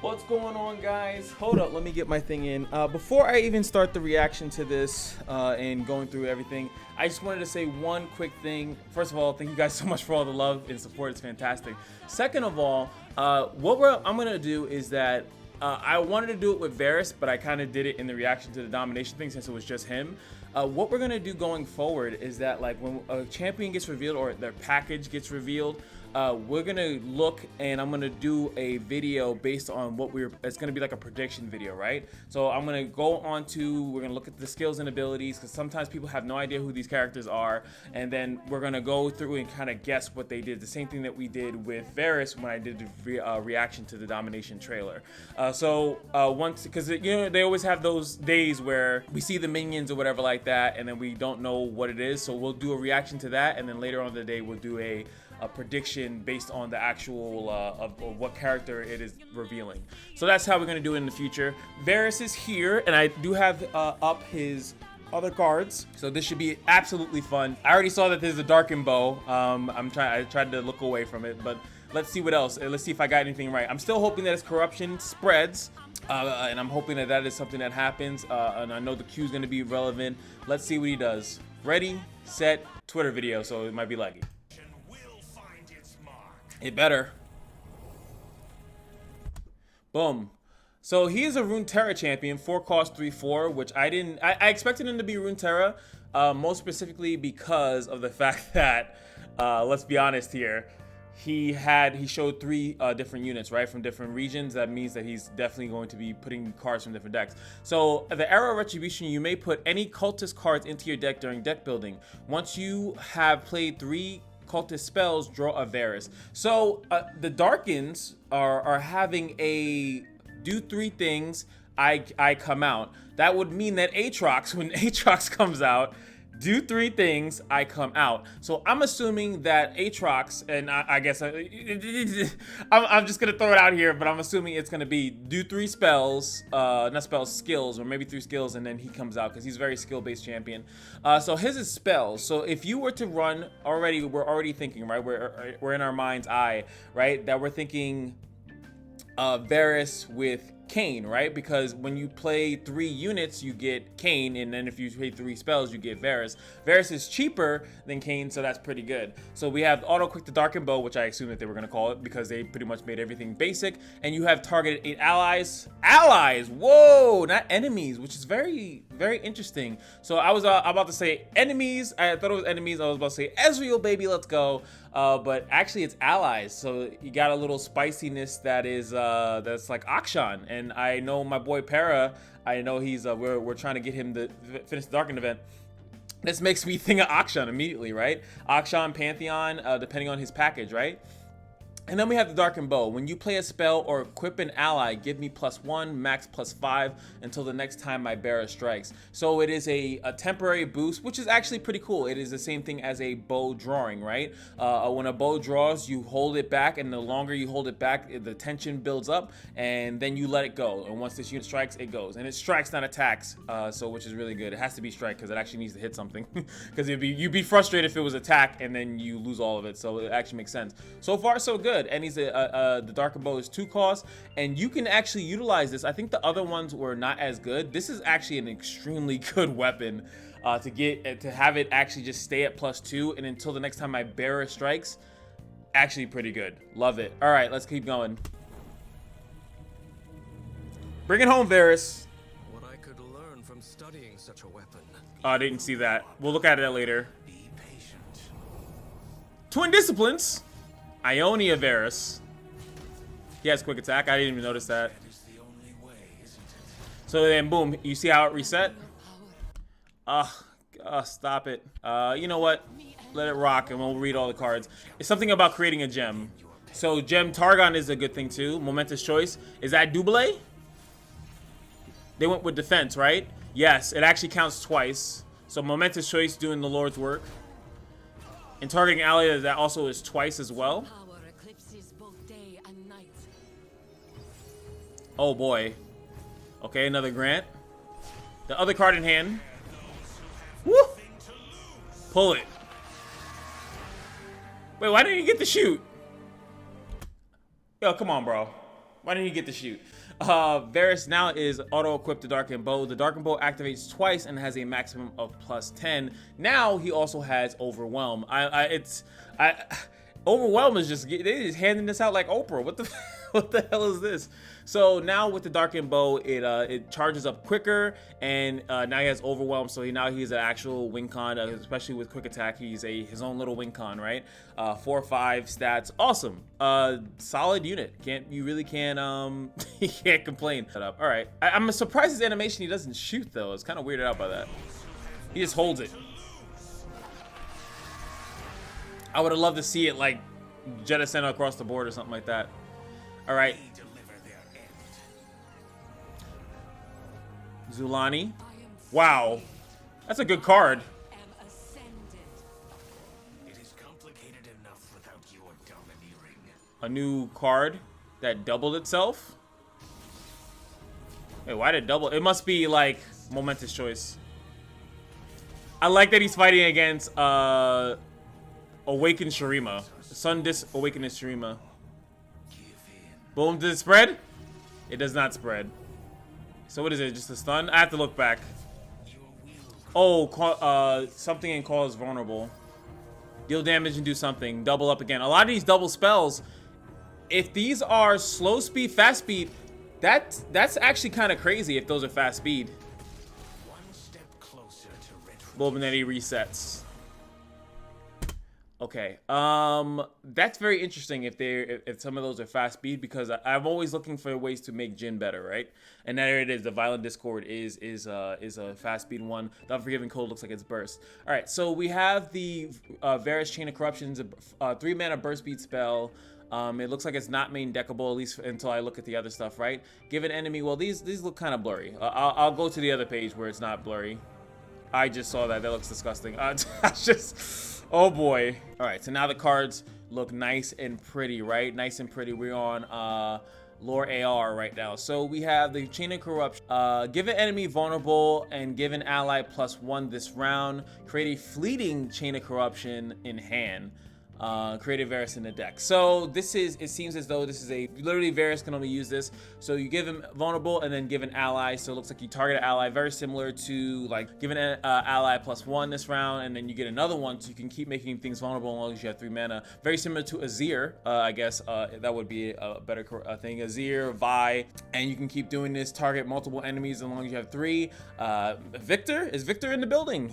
What's going on, guys? Hold up, let me get my thing in. Before I even start the reaction to this and going through everything, I just wanted to say one quick thing. First of all, thank you guys so much for all the love and support. It's fantastic. Second of all, I'm gonna do is that I wanted to do it with Varus, but I kind of did it in the reaction to the domination thing since it was just him. What we're gonna do going forward is that, like, when a champion gets revealed or their package gets revealed, we're gonna look and I'm gonna do a video based on what it's gonna be like a prediction video, right? So I'm gonna we're gonna look at the skills and abilities, because sometimes people have no idea who these characters are, and then we're gonna go through and kind of guess what they did. The same thing that we did with Varus when I did the reaction to the domination trailer. Because you know, they always have those days where we see the minions or whatever like that, and then we don't know what it is. So we'll do a reaction to that, and then later on in the day we'll do a prediction based on the actual of what character it is revealing. So that's how we're going to do it in the future. Varus is here, and I do have up his other cards, so this should be absolutely fun. I already saw that there's a darkened bow. I tried to look away from it, but let's see what else. Let's see if I got anything right. I'm still hoping that his corruption spreads, and I'm hoping that that is something that happens, and I know the Q is going to be relevant. Let's see what he does. Ready, set, Twitter video, so it might be laggy. It better. Boom. So he is a Runeterra champion, 4 cost 3/4, which I expected him to be Runeterra, most specifically because of the fact that, let's be honest here, he showed 3 different units, right, from different regions. That means that he's definitely going to be putting cards from different decks. So the Era of Retribution, you may put any cultist cards into your deck during deck building. Once you have played 3 cultist spells, draw a Varus. So the Darkens are having a do 3 things, I come out. That would mean that Aatrox, when Aatrox comes out, do 3 things, I come out. So I'm assuming that Aatrox, and I guess I'm just gonna throw it out here, but I'm assuming it's gonna be do 3 spells, not spells, skills, or maybe 3 skills, and then he comes out because he's a very skill-based champion. So his is spells. So if you were to run already, we're already thinking, right? We're in our mind's eye, right? That we're thinking Varus with Kane, right? Because when you play 3 units, you get Kane, and then if you play 3 spells, you get Varus. Varus is cheaper than Kane, so that's pretty good. So we have Auto Quick the Darkened Bow, which I assume that they were going to call it because they pretty much made everything basic. And you have targeted 8 allies. Allies! Whoa! Not enemies, which is very, very interesting. So I was about to say enemies. I thought it was enemies. I was about to say Ezreal, baby, let's go. But actually it's allies, so you got a little spiciness that is that's like Akshan. And I know my boy Para, I know he's we're trying to get him to finish the Darkened event. This makes me think of Akshan immediately, right? Akshan, Pantheon, depending on his package, right? And then we have the Darkened Bow. When you play a spell or equip an ally, give me +1, max +5 until the next time my bearer strikes. So it is a temporary boost, which is actually pretty cool. It is the same thing as a bow drawing, right? When a bow draws, you hold it back, and the longer you hold it back, the tension builds up, and then you let it go. And once this unit strikes, it goes. And it strikes, not attacks, which is really good. It has to be strike because it actually needs to hit something. Because you'd be frustrated if it was attack and then you lose all of it. So it actually makes sense. So far, so good. And he's the Darkened Bow is 2 costs, and you can actually utilize this. I think the other ones were not as good. This is actually an extremely good weapon to have it actually just stay at +2, and until the next time my bearer strikes. Actually pretty good. Love it. All right, let's keep going. Bring it home, Varus. What I could learn from studying such a weapon. Oh, I didn't see that. We'll look at it later. Be patient. Twin Disciplines. Ionia Varus. He has quick attack. I didn't even notice that. So then, boom. You see how it reset? Stop it. You know what? Let it rock, and we'll read all the cards. It's something about creating a gem. So gem Targon is a good thing too. Momentous choice. Is that double? They went with defense, right? Yes. It actually counts twice. So momentous choice doing the Lord's work. And targeting ally, that also is twice as well. Oh boy. Okay, another Grant. The other card in hand. Woo! Pull it. Wait, why didn't he get the shoot? Yo, come on, bro. Why didn't he get the shoot? Varus now is auto-equipped the Darkened Bow. The Darkened Bow activates twice and has a maximum of +10. Now he also has Overwhelm. Overwhelm is they just handing this out like Oprah. What the what the hell is this? So now with the Darkened Bow, it charges up quicker, and now he has Overwhelm. So now he's an actual win con, especially with quick attack. He's his own little win con, right? 4/5 stats, awesome. Solid unit. You really can't you can't complain. All right, I'm surprised his animation he doesn't shoot though. It's kind of weirded out by that. He just holds it. I would have loved to see it like jettison across the board or something like that. All right. Zulani. Wow. That's a good card. It is complicated enough without your domineering. A new card that doubled itself. Wait, why did it double? It must be like momentous choice. I like that he's fighting against Awakened Shurima. Sun Disc Awakened Shurima. Boom, does it spread? It does not spread. So what is it, just a stun? I have to look back. Oh, something and call is vulnerable. Deal damage and do something. Double up again. A lot of these double spells, if these are slow speed, fast speed, that's actually kind of crazy if those are fast speed. One step closer to retreat. Boom, and then he resets. Okay, that's very interesting if some of those are fast speed, because I'm always looking for ways to make Jhin better, right? And there it is. The Violent Discord is a fast speed one. The Unforgiving Cold looks like it's burst. All right, so we have the Varus Chain of Corruptions, 3 mana burst speed spell. It looks like it's not main deckable, at least until I look at the other stuff, right? Give an enemy. Well, these look kind of blurry. I'll go to the other page where it's not blurry. I just saw that. That looks disgusting. Oh boy. All right, so now the cards look nice and pretty, right? Nice and pretty. We're on Lore AR right now. So we have the Chain of Corruption. Give an enemy vulnerable and give an ally +1 this round. Create a fleeting Chain of Corruption in hand. Create a Varus in the deck. So this is, it seems as though this is literally Varus can only use this. So you give him vulnerable and then give an ally. So it looks like you target an ally, very similar to like giving an ally +1 this round, and then you get another one, so you can keep making things vulnerable as long as you have 3 mana. Very similar to Azir, I guess that would be a better thing. Azir, Vi, and you can keep doing this, target multiple enemies as long as you have 3. Victor, is Victor in the building?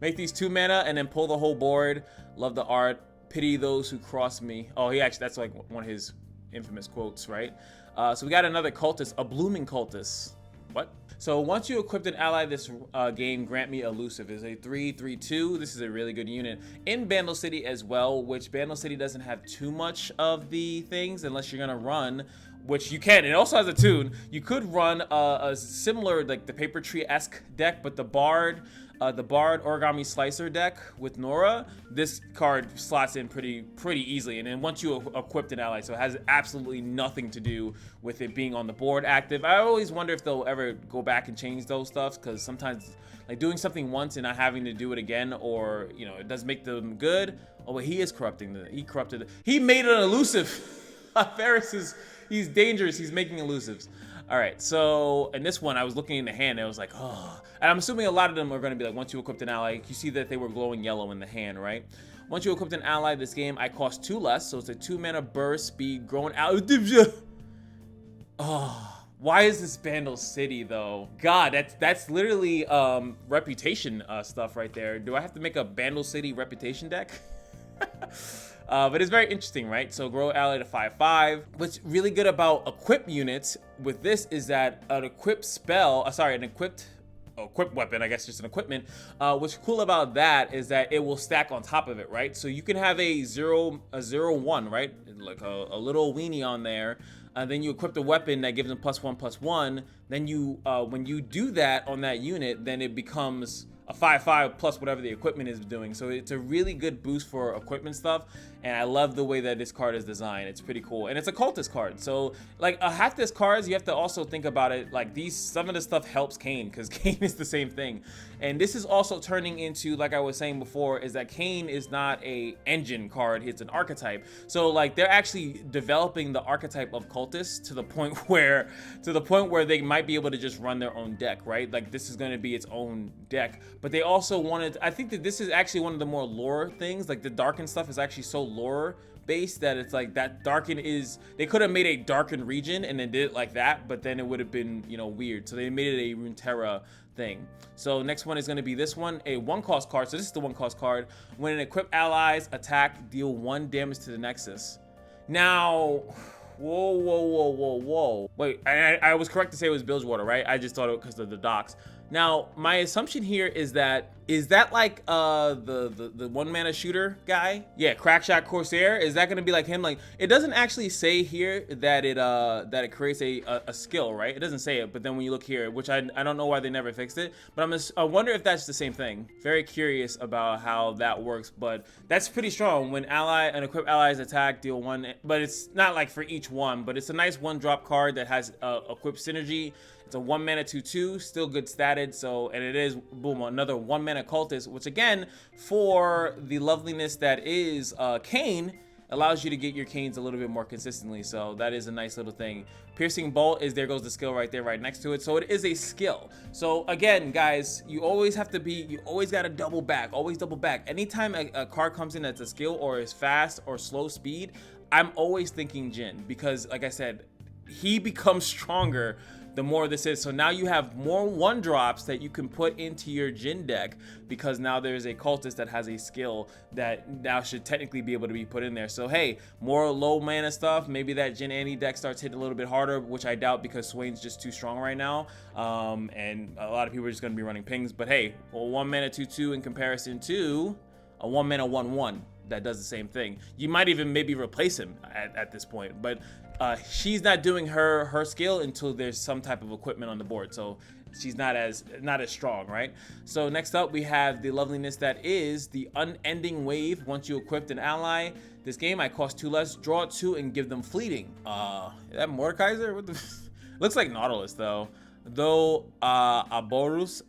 Make these 2 mana and then pull the whole board. Love the art. Pity those who cross me. Oh, that's like one of his infamous quotes, right? So we got another cultist, a blooming cultist. What? So once you equipped an ally this game, grant me elusive. It's a 3/3/2. This is a really good unit in Bandle City as well, which Bandle City doesn't have too much of the things unless you're gonna run, which you can. It also has a tune. You could run a similar, like the Paper Tree-esque deck, but the Bard Origami Slicer deck with Nora, this card slots in pretty easily. And then once you equipped an ally, so it has absolutely nothing to do with it being on the board active. I always wonder if they'll ever go back and change those stuffs, because sometimes like doing something once and not having to do it again, or it does make them good. Oh, but he is corrupting he made an elusive. Varus he's dangerous. He's making elusives. All right, so in this one, I was looking in the hand, and I was like, oh. And I'm assuming a lot of them are going to be like, once you equipped an ally, you see that they were glowing yellow in the hand, right? Once you equipped an ally this game, I cost 2 less, so it's a 2 mana burst, speed, growing out. Oh, why is this Bandle City, though? God, that's literally reputation stuff right there. Do I have to make a Bandle City reputation deck? But it's very interesting, right? So grow ally to 5/5. What's really good about equip units with this is that an equipped spell, an equipped weapon, I guess just an equipment. What's cool about that is that it will stack on top of it, right? So you can have a 0/1, right? Like a little weenie on there. Then you equip the weapon that gives them +1/+1. Then you, when you do that on that unit, then it becomes a 5/5 plus whatever the equipment is doing. So it's a really good boost for equipment stuff. and I love the way that this card is designed. It's pretty cool, and it's a cultist card. So like half this cards, you have to also think about it like some of the stuff helps Kane, because Kane is the same thing. And this is also turning into, like I was saying before, is that Kane is not a engine card, it's an archetype. So like they're actually developing the archetype of cultists to the point where they might be able to just run their own deck, right? Like this is going to be its own deck. But they also wanted, I think that this is actually one of the more lore things. Like the darken stuff is actually so lore based that it's like that darken is, they could have made a darkened region and then did it like that, but then it would have been, you know, weird. So they made it a Runeterra thing. So next one is going to be this one, a 1-cost card. So this is the 1-cost card. When an equipped allies attack, deal 1 damage to the Nexus. Whoa. Wait, I was correct to say it was Bilgewater, right? I just thought it because of the docks. Now, my assumption here is that like the 1-mana shooter guy? Yeah, Crackshot Corsair. Is that gonna be like him? Like, it doesn't actually say here that it creates a skill, right? It doesn't say it, but then when you look here, which I don't know why they never fixed it, but I wonder if that's the same thing. Very curious about how that works, but that's pretty strong. When an equipped allies attack, deal 1, but it's not like for each one, but it's a nice 1-drop card that has equipped synergy. It's a 1-mana 2/2, still good statted. So, and it is, boom, another 1-mana cultist, which again, for the loveliness that is Kane, allows you to get your Canes a little bit more consistently. So that is a nice little thing. Piercing Bolt is, there goes the skill right there, right next to it. So it is a skill. So again, guys, you always have to be, you always got to double back, always double back. Anytime a card comes in that's a skill or is fast or slow speed, I'm always thinking Jhin, because like I said, he becomes stronger the more this is. So now you have more 1-drops that you can put into your Jhin deck, because now there's a cultist that has a skill that now should technically be able to be put in there. So hey, more low mana stuff, maybe that Jhin Annie deck starts hitting a little bit harder, which I doubt, because Swain's just too strong right now, and a lot of people are just going to be running pings. But hey, a 1-mana 2/2 in comparison to a 1-mana 1/1 that does the same thing. You might even maybe replace him at this point, but she's not doing her skill until there's some type of equipment on the board, so she's not as strong, right? So next up we have the loveliness that is the unending wave. Once you equipped an ally this game, I cost 2 less, draw 2 and give them fleeting. Is that Mordekaiser? What the looks like Nautilus though. Though Iboros,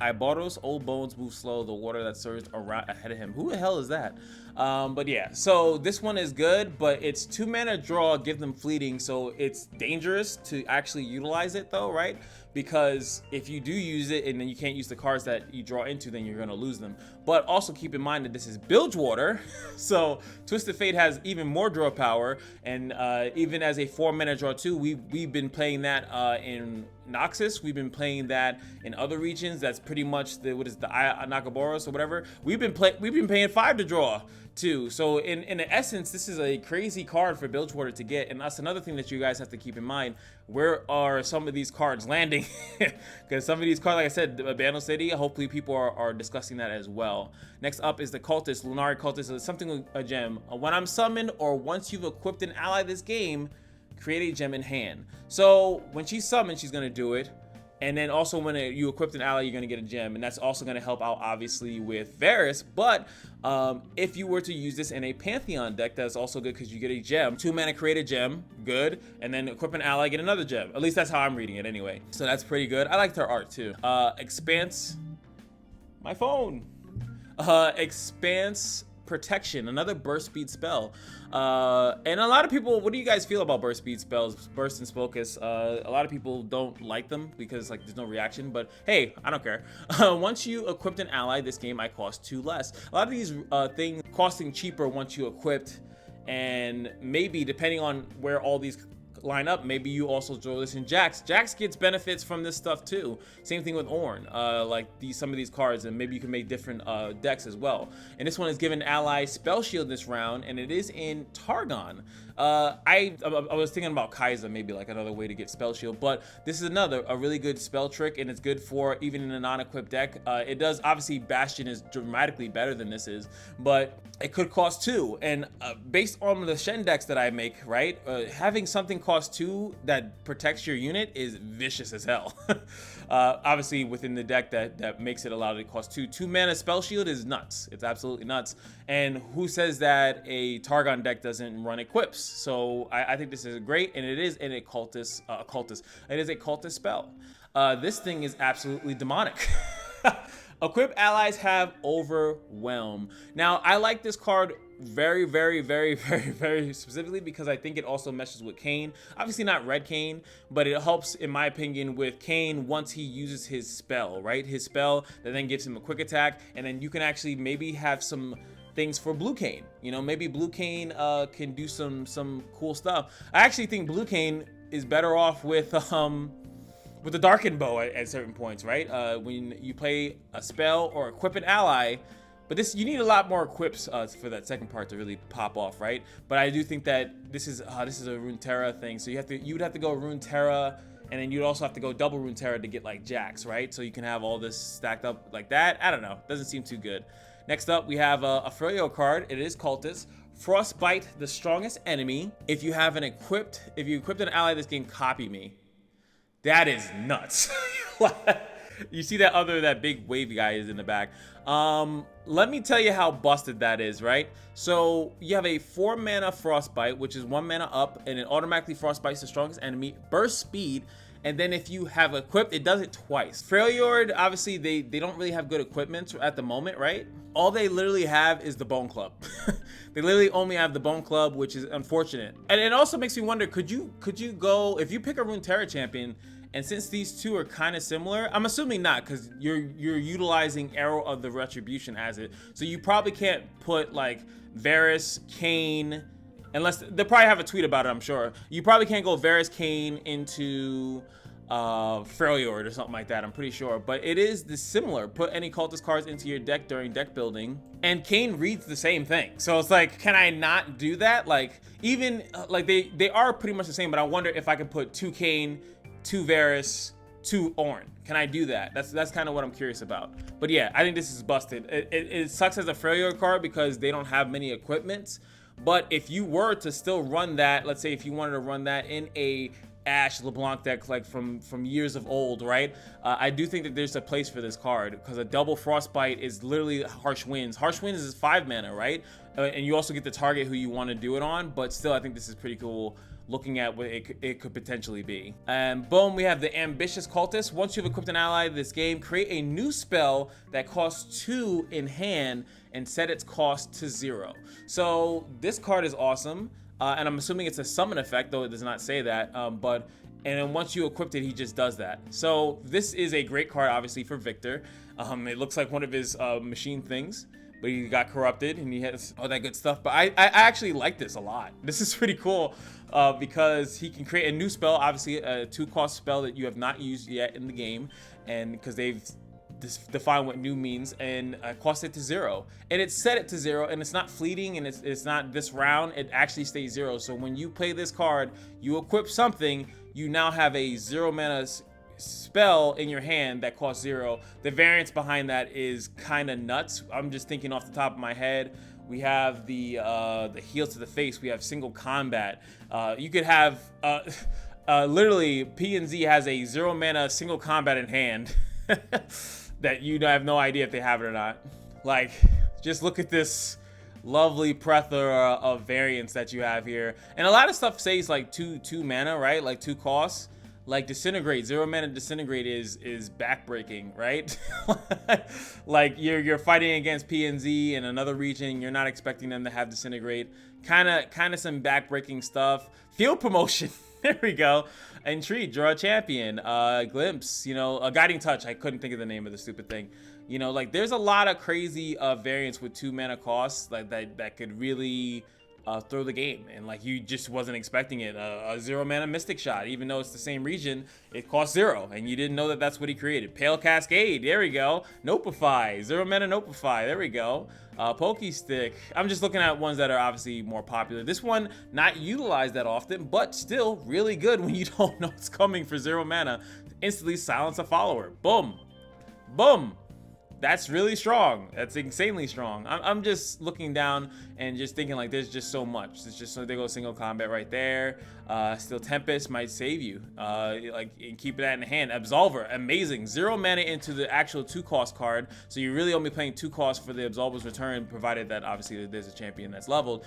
old bones move slow, the water that surged around ahead of him. Who the hell is that? But yeah, so this one is good, but it's 2-mana draw, give them fleeting, so it's dangerous to actually utilize it though, right? Because if you do use it and then you can't use the cards that you draw into, then you're gonna lose them. But also keep in mind that this is Bilgewater, so Twisted Fate has even more draw power, and even as a 4-mana draw 2, we've been playing that in Noxus, we've been playing that in other regions. That's pretty much the Nakaboros or whatever. We've been paying 5 to draw too. So in essence, this is a crazy card for Bilgewater to get, and that's another thing that you guys have to keep in mind. Where are some of these cards landing? Because some of these cards, like I said, Bandle City, hopefully people are discussing that as well. Next up is the Cultist, Lunari Cultist. It's something with a gem. When I'm summoned or once you've equipped an ally this game, create a gem in hand. So when she's summoned, she's gonna do it. And then also when you equip an ally, you're going to get a gem. And that's also going to help out, obviously, with Varus. But if you were to use this in a Pantheon deck, that's also good because you get a gem. 2-mana, create a gem. Good. And then equip an ally, get another gem. At least that's how I'm reading it anyway. So that's pretty good. I liked her art, too. Expanse. My phone. Expanse Protection, another burst speed spell. And a lot of people, what do you guys feel about burst speed spells, burst and focus? A lot of people don't like them because like there's no reaction, but hey, I don't care. Once you equipped an ally this game, I cost 2 less. A lot of these things costing cheaper once you equipped, and maybe depending on where all these line up, maybe you also throw this in Jax. Jax gets benefits from this stuff too. Same thing with Ornn, like some of these cards, and maybe you can make different decks as well. And this one is given ally spell shield this round, and it is in Targon. I was thinking about Kai'Sa, maybe like another way to get spell shield, but this is a really good spell trick, and it's good for even in a non-equipped deck. It does, obviously Bastion is dramatically better than this is, but it could cost 2, and based on the Shen decks that I make, right, having something costs 2 that protects your unit is vicious as hell. Obviously within the deck that makes it allow it to cost 2. 2 mana spell shield is nuts. It's absolutely nuts. And who says that a Targon deck doesn't run equips? So I think this is great, and it is an occultist. It is a cultist spell. This thing is absolutely demonic. Equip allies have Overwhelm. Now, I like this card very specifically because I think it also meshes with Kane. Obviously not red Kane, but it helps, in my opinion, with Kane once he uses his spell, right? His spell that then gives him a quick attack, and then you can actually maybe have some things for blue Kane. You know, maybe blue Kane can do some cool stuff. I actually think blue Kane is better off with the Darkened Bow at certain points, right? When you play a spell or equip an ally, but this, you need a lot more equips for that second part to really pop off, right? But I do think that this is a Runeterra thing, so you would have to go Runeterra, and then you'd also have to go double Runeterra to get like Jax, right? So you can have all this stacked up like that. I don't know, doesn't seem too good. Next up, we have a Freljord card. It is cultist. Frostbite, the strongest enemy. If you equipped an ally this game, copy me. That is nuts. You see that big wavy guy is in the back. Let me tell you how busted that is, right? So you have a 4 mana Frostbite, which is 1 mana up, and it automatically Frostbites the strongest enemy, burst speed, and then if you have equipped, it does it twice. Freljord, obviously they don't really have good equipment at the moment, right? All they literally have is the Bone Club. They literally only have the Bone Club, which is unfortunate. And it also makes me wonder, could you go, if you pick a Runeterra champion, and since these two are kind of similar, I'm assuming not, because you're utilizing Arrow of the Retribution as it, so you probably can't put like Varus, Kane, unless they'll probably have a tweet about it, I'm sure. You probably can't go Varus, Kane into Freljord or something like that, I'm pretty sure. But it is similar. Put any cultist cards into your deck during deck building, and Kane reads the same thing. So it's like, can I not do that? Like, even like they are pretty much the same, but I wonder if I can put 2 Kane, 2 Varus, 2 Ornn. Can I do that? That's kind of what I'm curious about. But yeah, I think this is busted. It sucks as a Freljord card because they don't have many equipments. But if you were to still run that, let's say if you wanted to run that in a Ashe LeBlanc deck like from years of old, right? I do think that there's a place for this card because a double Frostbite is literally Harsh Winds. Harsh Winds is 5 mana, right? And you also get to target who you want to do it on, but still I think this is pretty cool looking at what it could potentially be. And boom, we have the Ambitious Cultist. Once you've equipped an ally this game, create a new spell that costs 2 in hand and set its cost to 0. So this card is awesome. And I'm assuming it's a summon effect, though it does not say that. And then once you equipped it, he just does that. So this is a great card, obviously, for Victor. It looks like one of his machine things, but he got corrupted and he has all that good stuff. But I actually like this a lot. This is pretty cool because he can create a new spell, obviously a 2-cost spell that you have not used yet in the game, and because they've define what new means, and cost it to 0, and it's set it to 0, and it's not fleeting, and it's not this round, it actually stays 0. So when you play this card, you equip something, you now have a 0 mana spell in your hand that costs 0. The variance behind that is kind of nuts. I'm just thinking off the top of my head. We have the heal to the face. We have single combat. You could have literally PNZ has a 0 mana single combat in hand. That you have no idea if they have it or not. Like, just look at this lovely plethora of variants that you have here. And a lot of stuff says like 2 mana, right? Like 2 costs. Like Disintegrate, 0 mana Disintegrate is backbreaking, right? Like you're fighting against PNZ in another region, you're not expecting them to have Disintegrate. Kind of some backbreaking stuff. Field Promotion. There we go. Intrigue, draw a champion. Glimpse, a Guiding Touch. I couldn't think of the name of the stupid thing. Like there's a lot of crazy variants with 2 mana costs like that could really throw the game, and like you just wasn't expecting it. A 0 mana Mystic Shot, even though it's the same region, it costs 0, and you didn't know that that's what he created. Pale Cascade, there we go. Nopify, 0 mana Nopify, there we go. Pokey Stick. I'm just looking at ones that are obviously more popular. This one not utilized that often, but still really good when you don't know it's coming for 0 mana. Instantly silence a follower. Boom, boom. That's really strong. That's insanely strong. I'm just looking down and just thinking like there's just so much. It's just so they go single combat right there. Still Tempest might save you. Like and keep that in hand. Absolver, amazing. 0 mana into the actual 2-cost card. So you're really only playing 2 costs for the Absolver's return, provided that obviously there's a champion that's leveled.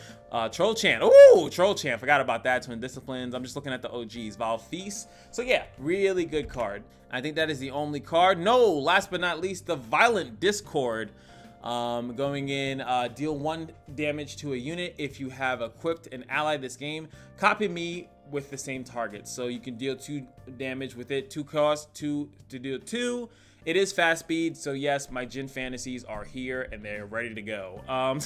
Troll Chant. Ooh, Troll Chant. Forgot about that. Twin Disciplines. I'm just looking at the OGs. Val Feast. So yeah, really good card. I think that is the only card. No, last but not least, the Violent Discord. Going in, deal 1 damage to a unit if you have equipped an ally this game. Copy me with the same target. So you can deal 2 damage with it. 2 cost, 2 to deal 2. It is fast speed. So yes, my Jin fantasies are here and they're ready to go.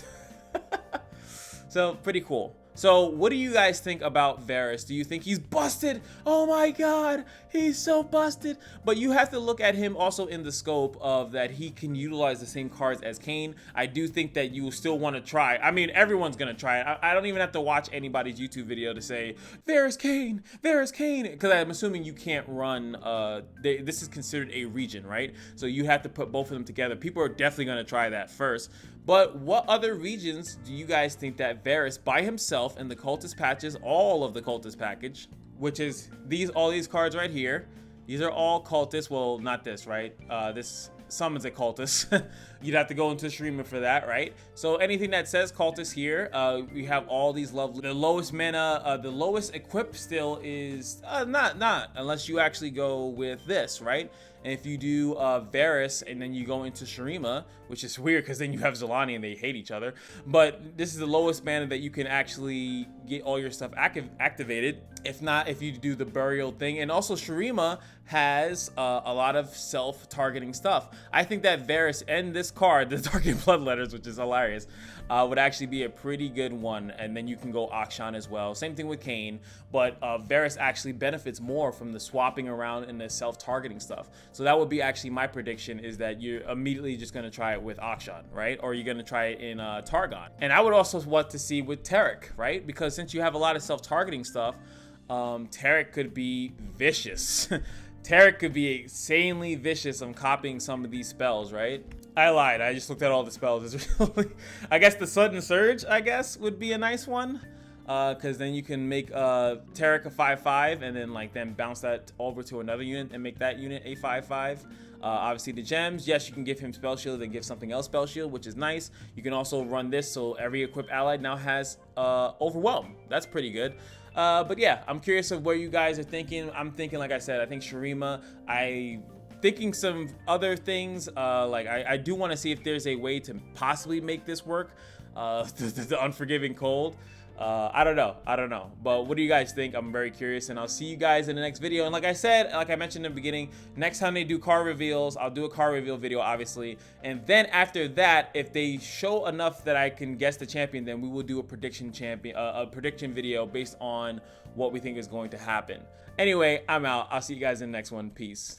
So pretty cool. So what do you guys think about Varus? Do you think he's busted? Oh my god, he's so busted. But you have to look at him also in the scope of that he can utilize the same cards as Kane. I do think that you still want to try. I mean, everyone's going to try it. I don't even have to watch anybody's YouTube video to say, Varus Kane, because I'm assuming you can't run, this is considered a region, right? So you have to put both of them together. People are definitely going to try that first. But what other regions do you guys think that Varus by himself in the cultist patches, all of the cultist package, which is all these cards right here, these are all cultists. Well, not this, right? This summons a cultist. You'd have to go into streamer for that, right? So anything that says cultist here, we have all these lovely. The lowest mana, the lowest equip still is not unless you actually go with this, right? And if you do Varus and then you go into Shurima, which is weird because then you have Zolani and they hate each other. But this is the lowest mana that you can actually get all your stuff activated. If not, if you do the burial thing. And also Shurima has a lot of self-targeting stuff. I think that Varus and this card, the Target Bloodletters, which is hilarious, would actually be a pretty good one. And then you can go Akshan as well. Same thing with Kane. But Varus actually benefits more from the swapping around and the self-targeting stuff. So that would be actually my prediction, is that you're immediately just going to try it with Akshan, right? Or you're going to try it in Targon. And I would also want to see with Taric, right? Because since you have a lot of self-targeting stuff, Taric could be vicious. Taric could be insanely vicious on copying some of these spells, right? I lied. I just looked at all the spells. It's really, I guess the Sudden Surge, I guess, would be a nice one. Because then you can make Taric a 5/5 and then bounce that over to another unit and make that unit a 5/5. Obviously the gems, yes, you can give him spell shield and give something else spell shield, which is nice. You can also run this so every equipped ally now has Overwhelm. That's pretty good. But yeah, I'm curious of where you guys are thinking. I'm thinking, like I said, I think Shurima. Thinking some other things. I do want to see if there's a way to possibly make this work. The Unforgiving Cold. I don't know. But what do you guys think? I'm very curious, and I'll see you guys in the next video. And like I said, like I mentioned in the beginning, next time they do card reveals, I'll do a card reveal video, obviously. And then after that, if they show enough that I can guess the champion, then we will do a prediction video based on what we think is going to happen. Anyway, I'm out. I'll see you guys in the next one. Peace.